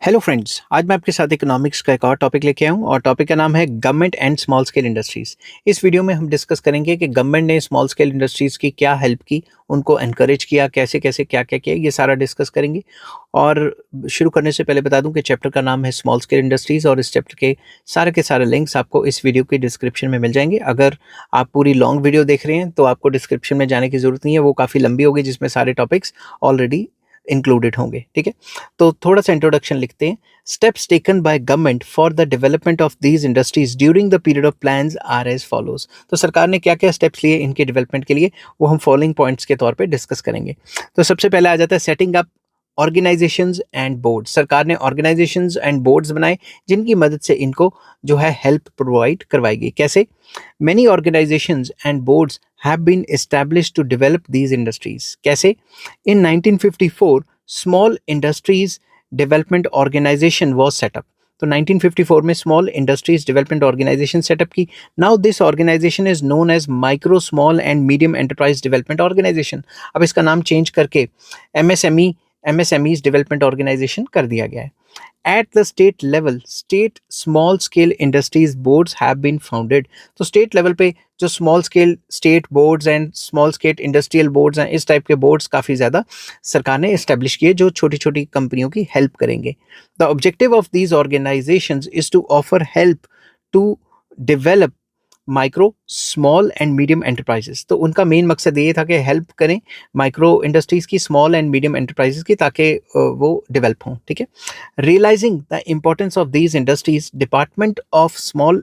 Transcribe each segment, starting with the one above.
Hello friends, आज मैं आपके साथ इकोनॉमिक्स का एक और टॉपिक लेके आया हूँ और टॉपिक का नाम है government and small scale industries. इस वीडियो में हम डिस्कस करेंगे कि गवर्नमेंट ने स्मॉल स्केल इंडस्ट्रीज की क्या हेल्प की, उनको एनकरेज किया, कैसे कैसे क्या क्या किया, ये सारा डिस्कस करेंगे। और शुरू करने से पहले बता दूं कि चैप्टर का नाम है स्मॉल स्केल इंडस्ट्रीज और इस चैप्टर के सारे लिंक्स आपको इस वीडियो के डिस्क्रिप्शन में मिल जाएंगे। अगर आप पूरी लॉन्ग वीडियो देख रहे हैं तो आपको डिस्क्रिप्शन में जाने की जरूरत नहीं है, वो काफ़ी लंबी होगी जिसमें सारे टॉपिक्स ऑलरेडी इंक्लूडेड होंगे। ठीक है, तो थोड़ा सा इंट्रोडक्शन लिखते हैं। Steps taken by government for the development of these industries during the period of plans are as follows। तो सरकार ने क्या क्या स्टेप्स लिए इनके डेवलपमेंट के लिए, वो हम फॉलोइंग पॉइंट्स के तौर पे डिस्कस करेंगे। तो सबसे पहले आ जाता है setting up organisations and boards. सरकार ने ऑर्गेनाइजेशंस एंड बोर्ड्स बनाए जिनकी मदद से इनको जो है हेल्प प्रोवाइड करवाएगी। कैसे? Many organizations and boards have been established to develop these industries। कैसे? In 1954 Small Industries development organisation was set up. तो 1954 में small industries development organisation set up की। Now this organisation is known as micro small and medium enterprise development organisation. अब इसका नाम change करके MSMEs development organisation कर दिया गया है। At the state level, state small scale industries boards have been founded। तो स्टेट लेवल पे जो small scale state boards and small scale industrial boards हैं, इस टाइप के बोर्ड्स काफ़ी ज़्यादा सरकार ने इस्टेब्लिश किए जो छोटी छोटी कंपनियों की हेल्प करेंगे। The objective of these organisations is to offer help to develop micro small and medium enterprises. तो उनका मेन मकसद ये था कि हेल्प करें माइक्रो इंडस्ट्रीज की, स्मॉल एंड मीडियम एंटरप्राइजेस की, ताकि वो डेवलप हों। ठीक है, realizing the importance of these industries, Department of Small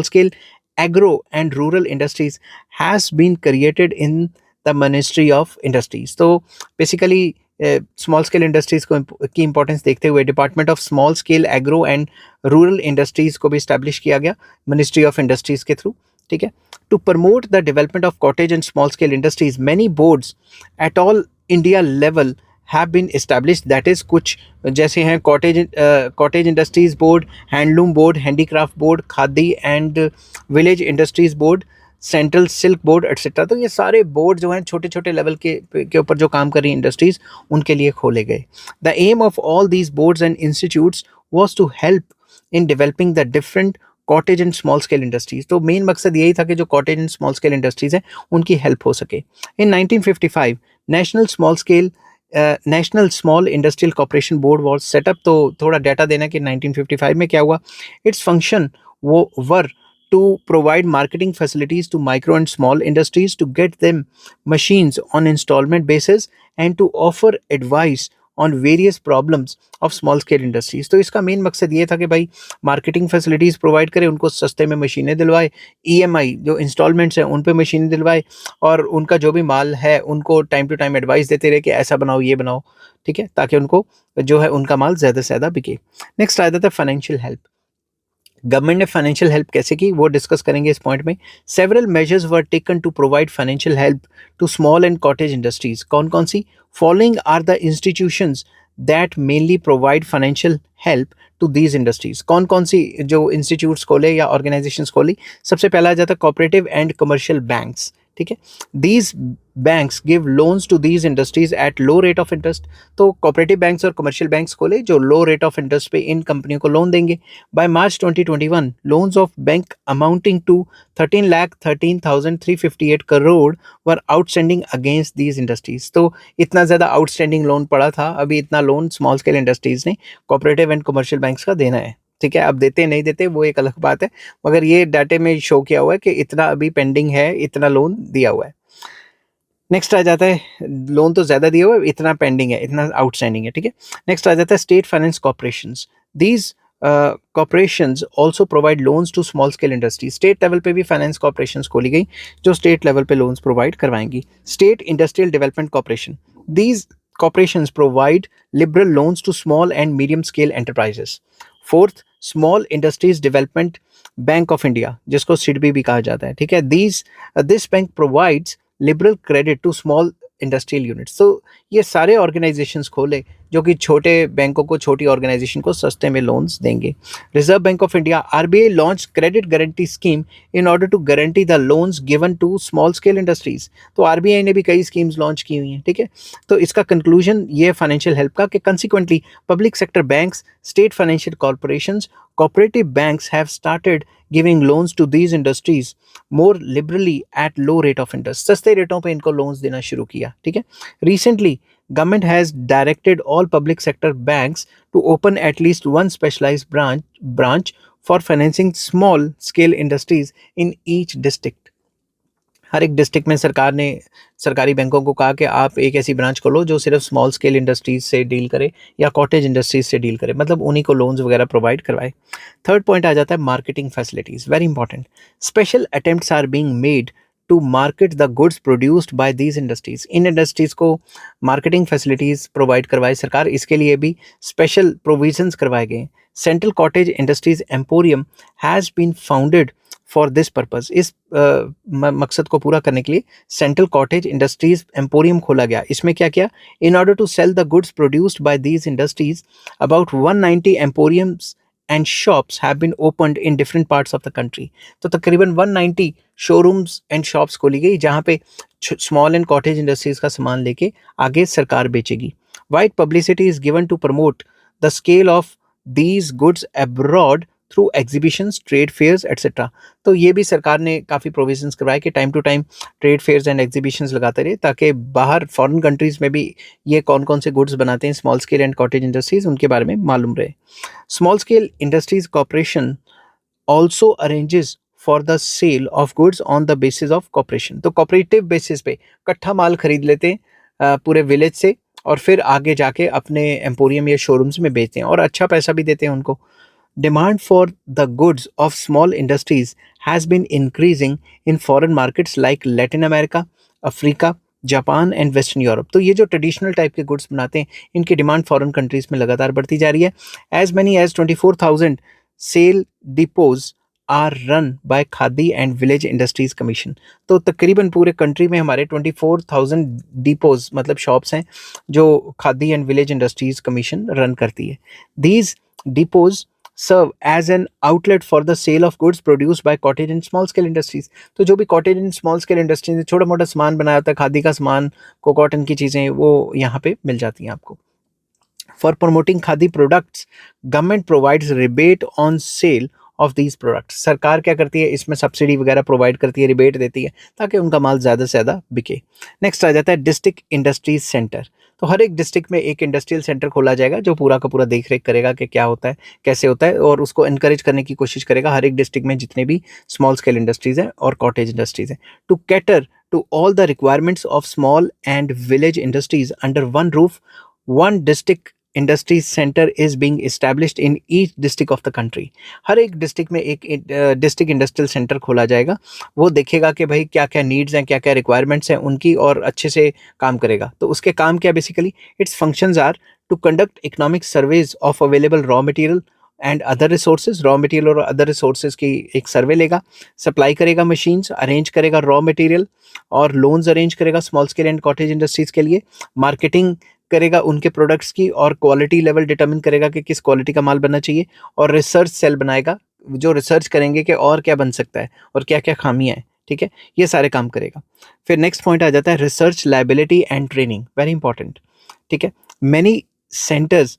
Scale Agro and Rural Industries has been created in the Ministry of Industries। तो बेसिकली स्मॉल स्केल इंडस्ट्रीज को की importance देखते हुए department of small scale agro and rural industries को भी establish किया गया Ministry of Industries के थ्रू। ठीक है, to promote the development of cottage and small scale industries many boards at all India level have been established. That is कुछ जैसे हैं cottage industries board, handloom board, handicraft board, khadi and village industries board, central silk board etcetera. तो ये सारे board जो हैं छोटे छोटे लेवल के ऊपर जो काम कर रही इंडस्ट्रीज उनके लिए खोले गए। The aim of all these boards and institutes was to help in developing the different cottage and small scale industries. तो मेन मकसद यही था कि जो cottage and small scale industries हैं उनकी हेल्प हो सके। In 1955 National Small Industrial Corporation board was set up. तो थोड़ा डाटा देना कि 1955 में क्या हुआ। इट्स फंक्शन वो वर to provide marketing facilities to micro and small industries to get them machines on installment basis and to offer advice on various problems of small scale industries। तो इसका मेन मकसद ये था कि भाई मार्केटिंग फैसिलिटीज़ प्रोवाइड करें, उनको सस्ते में मशीनें दिलवाए, ईएमआई जो इंस्टॉलमेंट्स हैं उन पे मशीनें दिलवाए, और उनका जो भी माल है उनको टाइम टू टाइम एडवाइस देते रहे कि ऐसा बनाओ, ये बनाओ। ठीक है, ताकि उनको जो है उनका माल ज़्यादा से ज़्यादा बिके। नेक्स्ट आ जाता है फाइनेंशियल हेल्प। गवर्नमेंट ने फाइनेंशियल हेल्प कैसे की वो डिस्कस करेंगे इस पॉइंट में। Several measures were taken to provide financial help to small and cottage industries. कौन कौन सी? Following are the institutions that mainly provide financial help to these industries. कौन कौन सी जो इंस्टीट्यूट्स खोले या ऑर्गेनाइजेशंस खोली? सबसे पहला आ जाता है कोऑपरेटिव एंड कमर्शियल बैंक्स। ठीक है, these banks give loans to these industries at low rate of interest. तो कोऑपरेटिव बैंक्स और कमर्शियल बैंक्स खोले जो लो रेट ऑफ इंटरेस्ट पे इन कंपनियों को लोन देंगे। By March 2021 loans of bank amounting to 13,13,358 crore were outstanding against these industries. तो इतना ज़्यादा आउटस्टैंडिंग लोन पड़ा था, अभी इतना लोन स्मॉल स्केल इंडस्ट्रीज ने कोऑपरेटिव एंड कमर्शियल बैंक्स का देना है। ठीक है, अब देते नहीं देते वो एक अलग बात है, मगर ये डाटे में शो किया हुआ है कि इतना अभी पेंडिंग है, इतना लोन दिया हुआ है। नेक्स्ट आ जाता है, लोन तो ज़्यादा दिया हुआ है, इतना पेंडिंग है, इतना आउटस्टैंडिंग है। ठीक है, नेक्स्ट आ जाता है state finance corporations. These corporations also provide loans to small scale industry. State level पे भी फाइनेंस कॉर्पोरेशंस खोली गई जो स्टेट लेवल पे लोन्स प्रोवाइड करवाएंगी। State industrial development corporation, these corporations provide liberal loans to small and medium scale enterprises। Fourth, Small industries Development Bank of India, जिसको SIDBI भी कहा जाता है। ठीक है, this bank provides liberal credit to small industrial units. तो ये सारे ऑर्गेनाइजेशंस खोले जो कि छोटे बैंकों को, छोटी ऑर्गेनाइजेशन को सस्ते में लोन्स देंगे। Reserve Bank of India RBI launch credit guarantee scheme in order to guarantee the loans given to small scale industries. तो आरबीआई ने भी कई स्कीम्स लॉन्च की हुई हैं, ठीक है। तो इसका कंक्लूजन ये फाइनेंशियल हेल्प का कि consequently public sector banks, state financial corporations, cooperative banks have started giving loans to these industries more liberally at low rate of interest। सस्ते रेटों पे इनको लोन्स देना शुरू किया, ठीक है। Recently, government has directed all public sector banks to open at least one specialized branch for financing small scale industries in each district। हर एक district में सरकार ने सरकारी बैंकों को कहा कि आप एक ऐसी ब्रांच खोलो जो सिर्फ स्मॉल स्केल इंडस्ट्रीज से डील करे या कॉटेज इंडस्ट्रीज से डील करे, मतलब उन्हीं को लोन्स वगैरह प्रोवाइड करवाए। थर्ड पॉइंट आ जाता है marketing facilities, very important. Special attempts are being made to market the goods produced by these industries. इन इंडस्ट्रीज को मार्केटिंग फैसिलिटीज प्रोवाइड करवाए सरकार, इसके लिए भी स्पेशल प्रोविजंस करवाए गए। Central cottage industries emporium has been founded for this purpose. इस मकसद को पूरा करने के लिए सेंट्रल कॉटेज इंडस्ट्रीज एम्पोरियम खोला गया। इसमें क्या किया, in order to sell the goods produced by these industries about 190 emporiums and shops have been opened in different parts of the country. तो तकरीबन 190 शोरूम्स एंड शॉप्स खोली गई जहां पे स्मॉल एंड कॉटेज इंडस्ट्रीज का सामान लेके आगे सरकार बेचेगी। Wide publicity is given to promote the scale of these goods abroad through exhibitions, trade fairs etcetera. तो ये भी सरकार ने काफ़ी प्रोविजंस करवाए कि time to time trade fairs and exhibitions लगाते रहे, ताकि बाहर फॉरेन कंट्रीज़ में भी ये कौन कौन से गुड्स बनाते हैं small scale and cottage industries, उनके बारे में मालूम रहे। Small scale industries corporation also arranges for the sale of goods on the basis of cooperation. तो कॉपरेटिव बेसिस पे कट्ठा माल खरीद लेते हैं पूरे विलेज से और फिर आगे जाके अपने एम्पोरियम या शोरूम्स में बेचते हैं और अच्छा पैसा भी देते हैं उनको। Demand for the goods of small industries has been increasing in foreign markets like Latin America, Africa, Japan and western Europe. तो ये जो ट्रेडिशनल टाइप के गुड्स बनाते हैं इनकी डिमांड फॉरेन कंट्रीज में लगातार बढ़ती जा रही है। As many as 24,000 sale depots are run by khadi and village industries commission. तो तकरीबन पूरे कंट्री में हमारे 24,000 डिपोज मतलब शॉप्स हैं जो khadi and village industries commission run करती है। These depots serve as an outlet for the sale of goods produced by cottage and small scale industries। तो जो भी cottage and small scale industries छोटा मोटा सामान बनाया होता है, खादी का सामान, को कॉटन की चीज़ें, वो यहाँ पे मिल जाती हैं आपको। For promoting khadi products government provides rebate on sale of these products. सरकार क्या करती है, इसमें सब्सिडी वगैरह प्रोवाइड करती है, रिबेट देती है ताकि उनका माल ज़्यादा से ज़्यादा बिके। नेक्स्ट आ जाता है डिस्ट्रिक्ट इंडस्ट्रीज सेंटर। तो हर एक डिस्ट्रिक्ट में एक इंडस्ट्रियल सेंटर खोला जाएगा जो पूरा का पूरा देख रेख करेगा कि क्या होता है, कैसे होता है, और उसको इनकरेज करने की कोशिश करेगा हर एक डिस्ट्रिक्ट में जितने भी स्मॉल स्केल इंडस्ट्रीज हैं और कॉटेज इंडस्ट्रीज हैं, to cater to all the requirements of small and village industries under one roof. One district industry centre is being established in each district of the country. हर एक district में एक district industrial centre खोला जाएगा। वो देखेगा कि भाई क्या क्या नीड्स हैं, क्या क्या रिक्वायरमेंट्स हैं उनकी, और अच्छे से काम करेगा। तो उसके काम क्या, basically its functions are to conduct economic surveys of available raw material and other resources. Raw material और अदर रिसोर्सेज की एक सर्वे लेगा, सप्लाई करेगा मशीन्स, अरेंज करेगा रॉ मटेरियल और लोन्स अरेंज करेगा small scale and cottage industries के लिए, मार्केटिंग करेगा उनके प्रोडक्ट्स की और क्वालिटी लेवल डिटरमिन करेगा कि किस क्वालिटी का माल बनना चाहिए, और रिसर्च सेल बनाएगा जो रिसर्च करेंगे कि और क्या बन सकता है और क्या क्या खामियां हैं, ठीक है, ये सारे काम करेगा। फिर नेक्स्ट पॉइंट आ जाता है research liability and training, very important, ठीक है। Many centres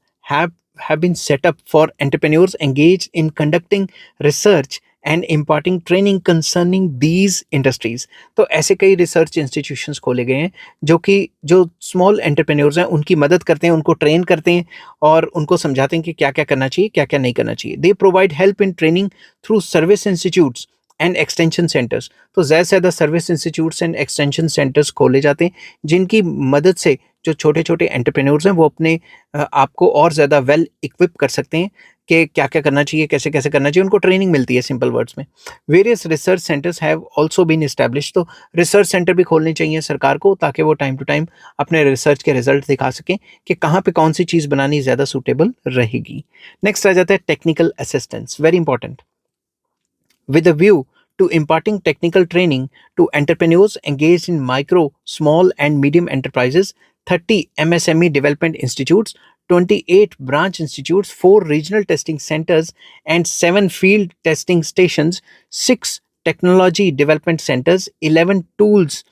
have been set up for entrepreneurs engaged in conducting research and imparting training concerning these industries। तो ऐसे कई रिसर्च इंस्टीट्यूशंस खोले गए हैं जो स्मॉल एंटरप्रेन्योर्स हैं उनकी मदद करते हैं, उनको ट्रेन करते हैं और उनको समझाते हैं कि क्या क्या करना चाहिए, क्या क्या नहीं करना चाहिए। They provide help in training through service institutes and extension centres. तो ज़्यादा से ज़्यादा service institutes and extension centres खोले जाते हैं जिनकी मदद से जो छोटे छोटे एंटरप्रेन्योर्स हैं वो अपने आप को और ज़्यादा वेल इक्विप कर सकते हैं कि क्या क्या करना चाहिए, कैसे कैसे करना चाहिए, उनको ट्रेनिंग मिलती है सिंपल वर्ड्स में। Various research centres have also been establish. तो रिसर्च सेंटर भी खोलने चाहिए सरकार को ताकि वो टाइम टू टाइम अपने रिसर्च के रिजल्ट दिखा सकें कि कहाँ पे कौन सी चीज़ बनानी ज़्यादा सूटेबल रहेगी। नेक्स्ट आ जाता है technical assistance, very important. With a view to imparting technical training to entrepreneurs engaged in micro, small, and medium enterprises, 30 MSME development institutes, 28 branch institutes, 4 regional testing centers, and 7 field testing stations, 6 technology development centers, 11 tools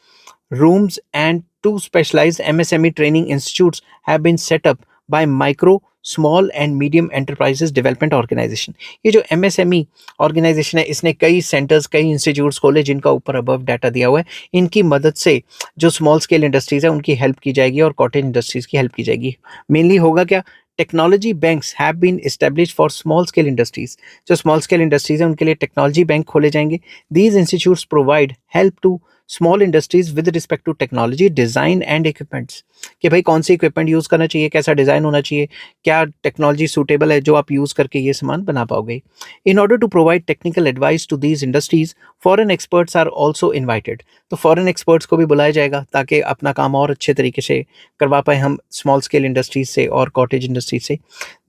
rooms, and 2 specialized MSME training institutes have been set up by Micro, Small and Medium Enterprises Development Organization. ये जो MSME organisation है, इसने कई centres, कई institutes खोले जिनका ऊपर above data दिया हुआ है. इनकी मदद से जो स्मॉल स्केल इंडस्ट्रीज है उनकी हेल्प की जाएगी और कॉटेज इंडस्ट्रीज की हेल्प की जाएगी. मेनली होगा क्या, technology banks have been established for small scale industries. जो स्मॉल स्केल इंडस्ट्रीज है उनके लिए टेक्नोलॉजी बैंक खोले जाएंगे. These institutes provide help to small industries with respect to technology, design and equipments. कि भाई कौन सी इक्विपमेंट यूज करना चाहिए, कैसा डिजाइन होना चाहिए, क्या टेक्नोलॉजी सूटेबल है जो आप यूज करके ये सामान बना पाओगे. In order to provide technical advice to these industries, foreign experts are also invited. तो फॉरेन एक्सपर्ट्स को भी बुलाया जाएगा ताकि अपना काम और अच्छे तरीके से करवा पाए हम स्मॉल स्केल इंडस्ट्रीज से और कॉटेज इंडस्ट्रीज से.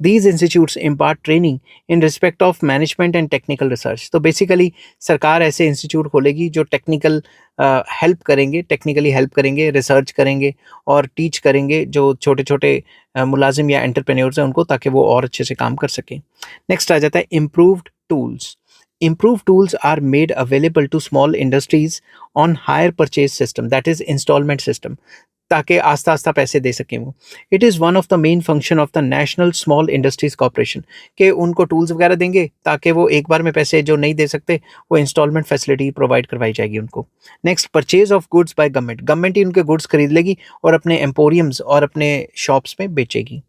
These institutes impart training in respect of management and technical research. तो बेसिकली सरकार ऐसे इंस्टीट्यूट खोलेगी जो टेक्निकल हेल्प करेंगे, टेक्निकली हेल्प करेंगे, रिसर्च करेंगे और टीच करेंगे जो छोटे छोटे मुलाजिम या एंटरप्रेन्योर्स हैं उनको, ताकि वो और अच्छे से काम कर सकें. नेक्स्ट आ जाता है improved tools. Improved tools are made available to small industries on hire purchase system, that is installment system, ताकि आस्ता आस्ता पैसे दे सकें वो. It is one of the main function of the national small industries corporation, के उनको tools वगैरह देंगे ताकि वो एक बार में पैसे जो नहीं दे सकते वो इंस्टॉलमेंट फैसिलिटी प्रोवाइड करवाई जाएगी उनको. Next, purchase of goods by government. Government ही उनके गुड्स खरीद लेगी और अपने एम्पोरियम्स और अपने शॉप्स में बेचेगी.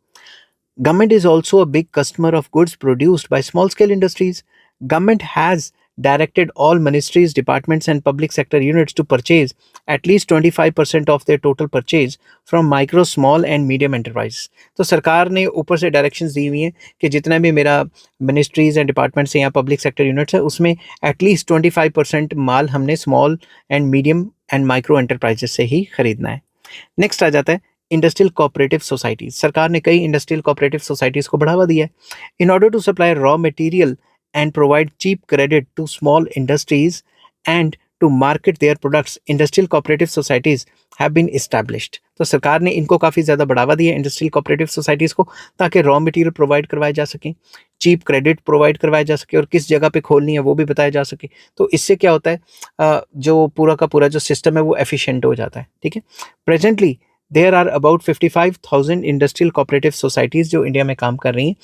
Government is also a big customer of goods produced by small scale industries. Government has directed all ministries, departments and public sector units to purchase at least 25% of their total purchase from micro, small and medium enterprises. तो सरकार ने ऊपर से directions दी हुई हैं कि जितना भी मेरा मिनिस्ट्रीज एंड डिपार्टमेंट्स हैं या पब्लिक सेक्टर यूनिट्स है उसमें एटलीस्ट 25% माल हमने small and medium and micro enterprises से ही खरीदना है. नेक्स्ट आ जाता है इंडस्ट्रियल कोऑपरेटिव सोसाइटीज. सरकार ने कई इंडस्ट्रियल कोऑपरेटिव सोसाइटीज को बढ़ावा दिया है. In order to supply raw material and provide cheap credit to small industries and to market their products, industrial cooperative societies have been established. तो सरकार ने इनको काफ़ी ज़्यादा बढ़ावा दिया इंडस्ट्रियल कोऑपरेटिव सोसाइटीज़ को, ताकि रॉ मटेरियल प्रोवाइड करवाए जा सकें, चीप क्रेडिट प्रोवाइड करवाया जा सके और किस जगह पे खोलनी है वो भी बताया जा सके. तो इससे क्या होता है, जो पूरा का पूरा जो सिस्टम है वो एफिशिएंट हो जाता है. ठीक है. Presently there are about 55,000 industrial cooperative societies जो इंडिया में काम कर रही हैं.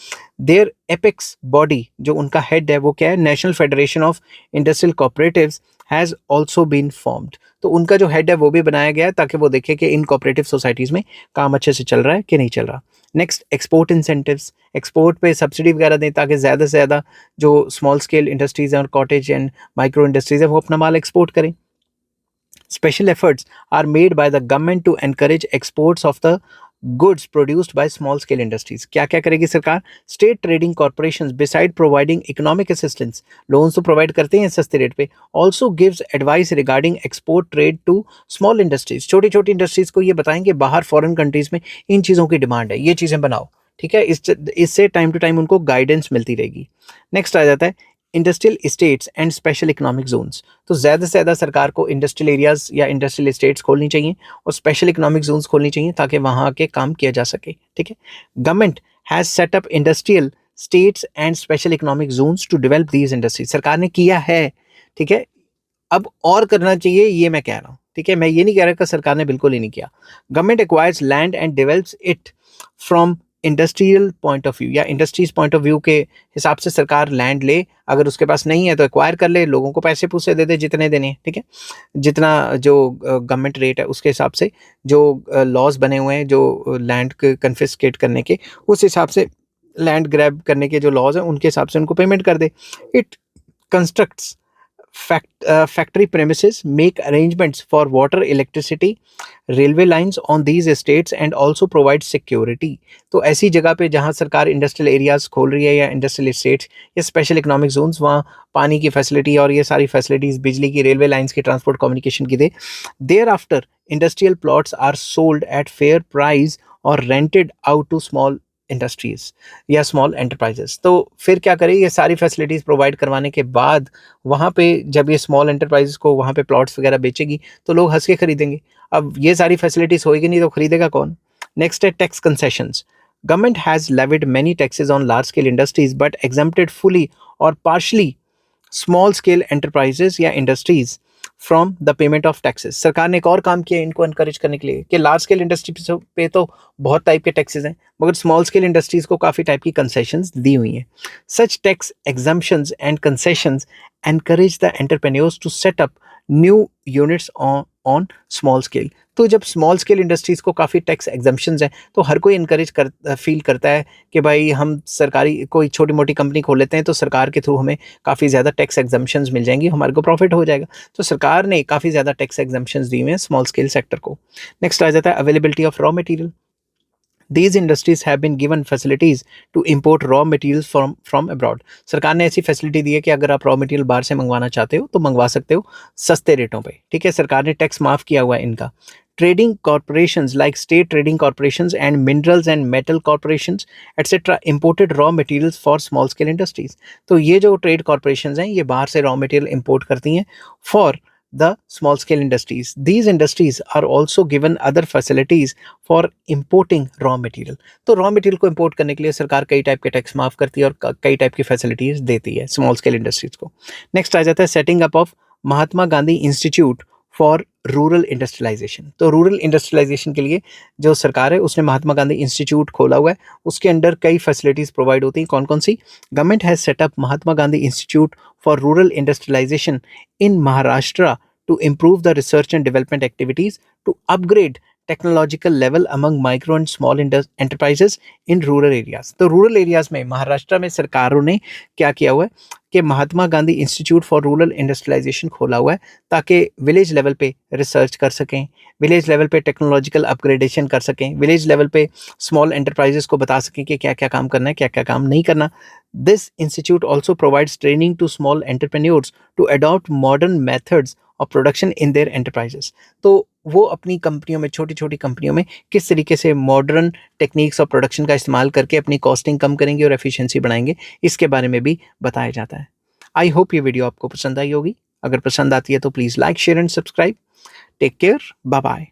देयर एपेक्स बॉडी, जो उनका हेड है वो क्या है, national federation of industrial cooperatives has also been formed. तो उनका जो हेड है वो भी बनाया गया है ताकि वो देखे कि इन कोऑपरेटिव सोसाइटीज़ में काम अच्छे से चल रहा है कि नहीं चल रहा. Next, export incentives. एक्सपोर्ट पे सब्सिडी वगैरह दें ताकि ज़्यादा से ज़्यादा जो स्मॉल स्केल इंडस्ट्रीज़ हैं और कॉटेज एंड माइक्रो इंडस्ट्रीज़ है वो अपना माल एक्सपोर्ट करें. Special efforts are made by the government to encourage exports of the goods produced by small scale industries. क्या क्या करेगी सरकार? State trading corporations, beside providing economic assistance, loans तो provide करते हैं सस्ते रेट पे, also gives advice regarding export trade to small industries. छोटी छोटी इंडस्ट्रीज को ये बताएंगे बाहर फॉरेन कंट्रीज में इन चीज़ों की डिमांड है, ये चीज़ें बनाओ. ठीक है. इससे टाइम टू टाइम उनको गाइडेंस मिलती रहेगी. नेक्स्ट आ जाता है industrial estates and special economic Jones. तो ज़्यादा से ज़्यादा सरकार को इंडस्ट्रियल एरियाज़ या इंडस्ट्रियल इस्टेट्स खोलनी चाहिए और स्पेशल इकोनॉमिक जोन्स खोलनी चाहिए ताकि वहाँ के काम किया जा सके. ठीक है. Government has set up industrial estates and special economic zones to develop these industries. सरकार ने किया है. ठीक है. अब और करना चाहिए, ये मैं कह रहा हूँ. ठीक है. मैं ये नहीं कह रहा कि सरकार ने बिल्कुल ही नहीं किया. Government acquires land and develops it from industrial point of view या इंडस्ट्रीज पॉइंट ऑफ व्यू के हिसाब से सरकार लैंड ले. अगर उसके पास नहीं है तो एक्वायर कर ले, लोगों को पैसे पूसे दे दे जितने देने हैं. ठीक है. जितना जो गवर्नमेंट रेट है उसके हिसाब से जो लॉज बने हुए हैं जो लैंड कन्फिस्केट करने के, उस हिसाब से लैंड ग्रैब करने के जो लॉज हैं उनके हिसाब से उनको पेमेंट कर दे. It constructs factory premises, make arrangements for water, electricity, railway lines on these estates and also provide security. तो ऐसी जगह पे जहाँ सरकार इंडस्ट्रियल एरियाज खोल रही है या इंडस्ट्रियल एस्टेट्स या स्पेशल इकोनॉमिक जोन्स, वहाँ पानी की फैसिलिटी और ये सारी फैसिलिटीज़, बिजली की, रेलवे लाइंस की, ट्रांसपोर्ट कम्युनिकेशन की दे. Thereafter industrial plots are sold at fair price और rented out to small industries या स्मॉल एंटरप्राइजेस। तो फिर क्या करें, ये सारी फैसिलिटीज़ प्रोवाइड करवाने के बाद वहाँ पे जब ये स्मॉल एंटरप्राइजेस को वहाँ पे प्लॉट्स वगैरह बेचेगी तो लोग हंस के खरीदेंगे। अब ये सारी फैसिलिटीज़ होएगी नहीं तो खरीदेगा कौन। नेक्स्ट है tax concessions. Government has levied many taxes on large scale industries but exempted fully or partially small scale enterprises या industries from the payment of taxes. सरकार ने एक और काम किया इनको एनकरेज करने के लिए कि लार्ज स्केल इंडस्ट्री पे तो बहुत टाइप के टैक्सेस हैं, मगर स्मॉल स्केल इंडस्ट्रीज को काफ़ी टाइप की कंसेशंस दी हुई हैं। Such tax exemptions and concessions encourage the entrepreneurs to set up new units on small scale. तो जब स्मॉल स्केल इंडस्ट्रीज को काफ़ी टैक्स एग्जम्पशंस हैं तो हर कोई इनकरेज फील करता है कि भाई हम सरकारी कोई छोटी मोटी कंपनी खोल लेते हैं तो सरकार के थ्रू हमें काफ़ी ज़्यादा टैक्स एग्जम्पशंस मिल जाएंगी, हमारे को प्रॉफिट हो जाएगा। तो सरकार ने काफ़ी ज़्यादा टैक्स एग्जम्पशंस दी हुई हैं स्मॉल स्केल सेक्टर को। नेक्स्ट आ जाता है availability of raw material. These industries have been given facilities to import raw materials from abroad. सरकार ने ऐसी फैसिलिटी दी है कि अगर आप रॉ मटेरियल बाहर से मंगवाना चाहते हो तो मंगवा सकते हो सस्ते रेटों पे। ठीक है, सरकार ने टैक्स माफ़ किया हुआ है इनका। Trading corporations like state trading corporations and minerals and metal corporations etc. imported raw materials for small scale industries. तो ये जो ट्रेड कॉर्पोरेशंस हैं ये बाहर से रॉ मटेरियल इंपोर्ट करती हैं for the small scale industries. These industries are also given other facilities for importing raw material. तो रॉ मटेरियल को इंपोर्ट करने के लिए सरकार कई टाइप के टैक्स माफ करती है और कई टाइप की फैसिलिटीज देती है स्मॉल स्केल इंडस्ट्रीज को। नेक्स्ट आ जाता है setting up of Mahatma Gandhi institute for rural industrialisation. तो रूरल इंडस्ट्रियलाइजेशन के लिए जो सरकार है उसने महात्मा गांधी इंस्टीट्यूट खोला हुआ है, उसके अंडर कई फैसिलिटीज प्रोवाइड होती हैं। कौन कौन सी? Government has set up Mahatma Gandhi institute for rural industrialisation in Maharashtra to improve the research and development activities to upgrade technological level among micro and small enterprises in rural areas। तो rural areas में महाराष्ट्र में सरकारों ने क्या किया हुआ है कि Mahatma Gandhi institute for rural industrialisation खोला हुआ है ताकि विलेज लेवल पे रिसर्च कर सकें, विलेज लेवल पे टेक्नोलॉजिकल अपग्रेडेशन कर सकें, विलेज लेवल पे स्मॉल एंटरप्राइजेस को बता सकें कि क्या क्या काम करना है, क्या क्या काम नहीं करना। This institute also provides training to small entrepreneurs to adopt modern methods of production in their enterprises. तो वो अपनी कंपनियों में, छोटी छोटी कंपनियों में किस तरीके से मॉडर्न टेक्निक्स ऑफ प्रोडक्शन का इस्तेमाल करके अपनी कॉस्टिंग कम करेंगे और एफिशिएंसी बढ़ाएंगे, इसके बारे में भी बताया जाता है। आई होप ये वीडियो आपको पसंद आई होगी। अगर पसंद आती है तो please like share and subscribe. Take care, bye bye.